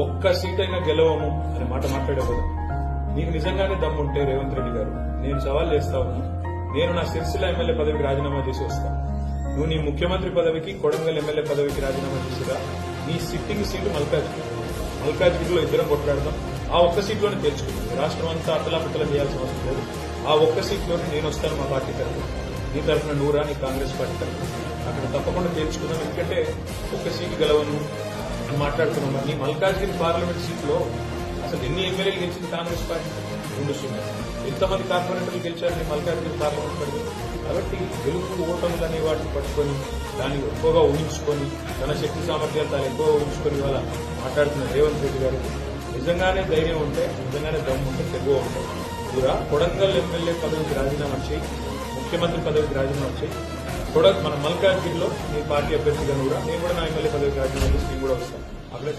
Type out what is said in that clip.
ఒక్క సీట్ అయినా గెలవము అనే మాట మాట్లాడేవారు. నీకు నిజంగానే దమ్ముంటే రేవంత్ రెడ్డి గారు, నేను సవాల్ చేస్తా ఉన్నా, నేను నా సిరిసిల్ల ఎమ్మెల్యే పదవికి రాజీనామా చేసి వస్తాను. నువ్వు నీ ముఖ్యమంత్రి పదవికి, కొడంగల్ ఎమ్మెల్యే పదవికి రాజీనామా చేసిరా. నీ సిట్టింగ్ సీటు మల్కాజ్గిరిలో ఇద్దరం కొట్లాడదాం. ఆ ఒక్క సీట్లోనే తెచ్చుకుంటాం. రాష్ట్రం అంతా అతలాపుతలం చేయాల్సిన అవసరం లేదు. ఆ ఒక్క సీట్లోనే నేను వస్తాను మా పార్టీ తరఫున. నీ తరఫున నూరా, నీ కాంగ్రెస్ పార్టీ తరఫున అక్కడ తప్పకుండా తేల్చుకుందాం. ఎందుకంటే ఒక్క సీటు గెలవను అని మాట్లాడుతున్నాం. నీ మల్కాజ్గిరి పార్లమెంట్ సీట్లో అసలు ఎన్ని ఎమ్మెల్యేలు గెలిచింది కాంగ్రెస్ పార్టీ? 2 ఎంతమంది కార్పొరేటర్లు గెలిచారు నీ మల్కాజ్గిరి పార్లమెంట్ పరిధి? కాబట్టి గెలుపు ఓటములు అనే వాటిని పట్టుకొని దాన్ని ఎక్కువగా ఊహించుకొని తన శక్తి సామర్థ్యాలు తాను ఎక్కువగా ఊహించుకొని వాళ్ళ మాట్లాడుతున్న రేవంత్ రెడ్డి గారికి నిజంగానే ధైర్యం ఉంటే, నిజంగానే దమ్ము ఉంటే తెగువ ఉంటాయి. కూడా కొడంగల్ ఎమ్మెల్యే పదవికి రాజీనామా చేయి, ముఖ్యమంత్రి పదవికి రాజీనామా చేయి. మన మల్కాజ్గిరిలో నీ పార్టీ అభ్యర్థిగా కూడా నేను కూడా నా ఎమ్మెల్యే పదవికి రాజీనామా చేసి నేను కూడా వస్తాను. అక్కడే